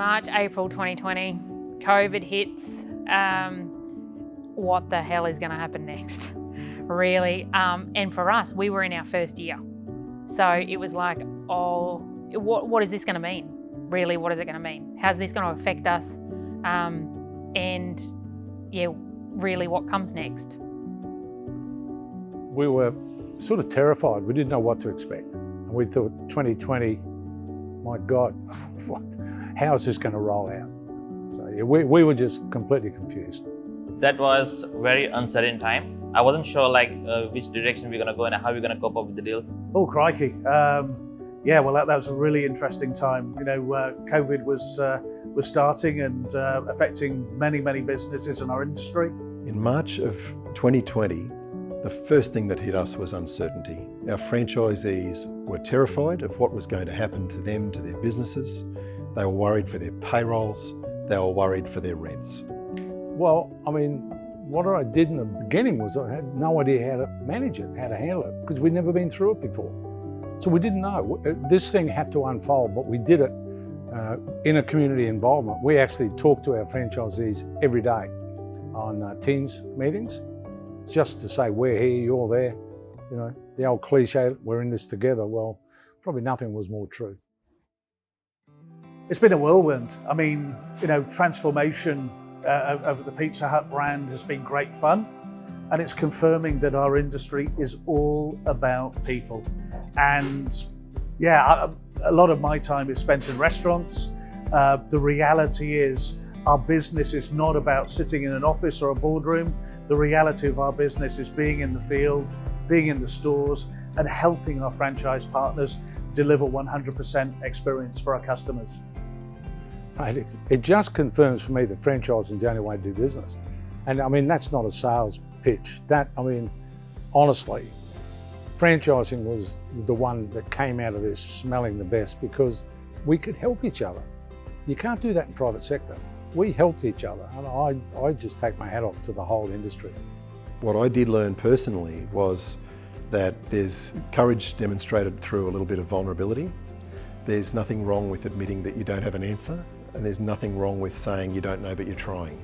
March, April 2020, COVID hits. What the hell is going to happen next? Really. And for us, we were in our first year. So it was like, oh, what is this going to mean? Really, what is it going to mean? How's this going to affect us? And yeah, really what comes next? We were sort of terrified. We didn't know what to expect. And we thought 2020, my God, how is this going to roll out? So yeah, we were just completely confused. That was a very uncertain time. I wasn't sure which direction we're going to go and how we're going to cope up with the deal. Oh, crikey. Yeah, well, that was a really interesting time. You know, COVID was starting and affecting many businesses in our industry. In March of 2020, the first thing that hit us was uncertainty. Our franchisees were terrified of what was going to happen to them, to their businesses. They were worried for their payrolls. They were worried for their rents. Well, I mean, what I did in the beginning was I had no idea how to manage it, how to handle it, because we'd never been through it before. So we didn't know. This thing had to unfold, but we did it in a community involvement. We actually talked to our franchisees every day on Teams meetings, just to say, we're here, you're there. You know, the old cliche, we're in this together. Well, probably nothing was more true. It's been a whirlwind. I mean, you know, transformation of the Pizza Hut brand has been great fun, and it's confirming that our industry is all about people. And yeah, a lot of my time is spent in restaurants. The reality is our business is not about sitting in an office or a boardroom. The reality of our business is being in the field, being in the stores, and helping our franchise partners deliver 100% experience for our customers. It just confirms for me that franchising is the only way to do business. And I mean, that's not a sales pitch. Honestly, franchising was the one that came out of this smelling the best because we could help each other. You can't do that in private sector. We helped each other, and I just take my hat off to the whole industry. What I did learn personally was that there's courage demonstrated through a little bit of vulnerability. There's nothing wrong with admitting that you don't have an answer, and there's nothing wrong with saying you don't know but you're trying.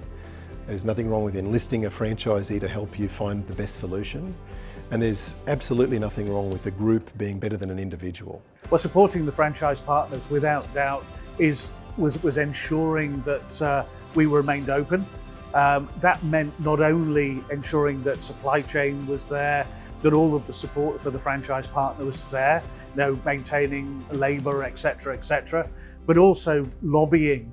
There's nothing wrong with enlisting a franchisee to help you find the best solution, and there's absolutely nothing wrong with a group being better than an individual. Well, supporting the franchise partners without doubt was ensuring that we remained open. That meant not only ensuring that supply chain was there, that all of the support for the franchise partner was there, you know, maintaining labour, etc., but also lobbying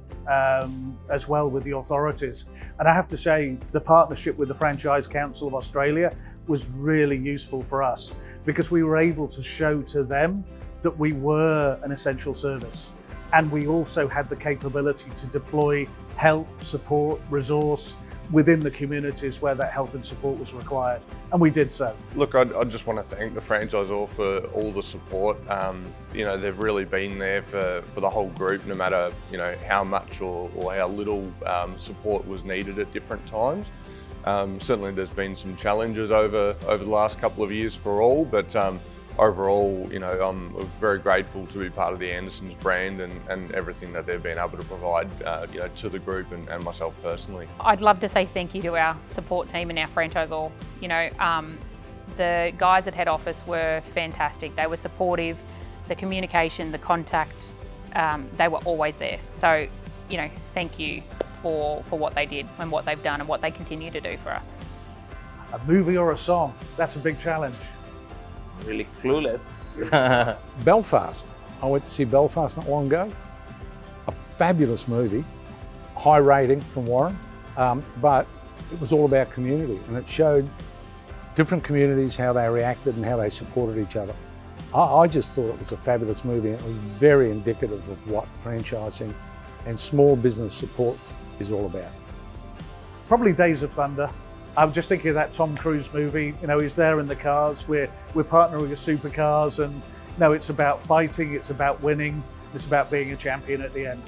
as well with the authorities. And I have to say, the partnership with the Franchise Council of Australia was really useful for us because we were able to show to them that we were an essential service. And we also had the capability to deploy help, support, resource within the communities where that help and support was required, and we did so. Look, I just want to thank the franchisor for all the support. You know, they've really been there for the whole group, no matter, you know, how much or how little support was needed at different times. Certainly there's been some challenges over the last couple of years for all, but overall, you know, I'm very grateful to be part of the Andersons brand and everything that they've been able to provide, you know, to the group and myself personally. I'd love to say thank you to our support team and our franchisor. You know, the guys at head office were fantastic. They were supportive, the communication, the contact, they were always there. So, you know, thank you for what they did and what they've done and what they continue to do for us. A movie or a song, that's a big challenge. Really clueless. Belfast. I went to see Belfast not long ago. A fabulous movie, high rating from Warren, but it was all about community, and it showed different communities, how they reacted and how they supported each other. I just thought it was a fabulous movie, and it was very indicative of what franchising and small business support is all about. Probably Days of Thunder. I'm just thinking of that Tom Cruise movie. You know, he's there in the cars. We're partnering with supercars, and you know, it's about fighting, it's about winning, it's about being a champion at the end.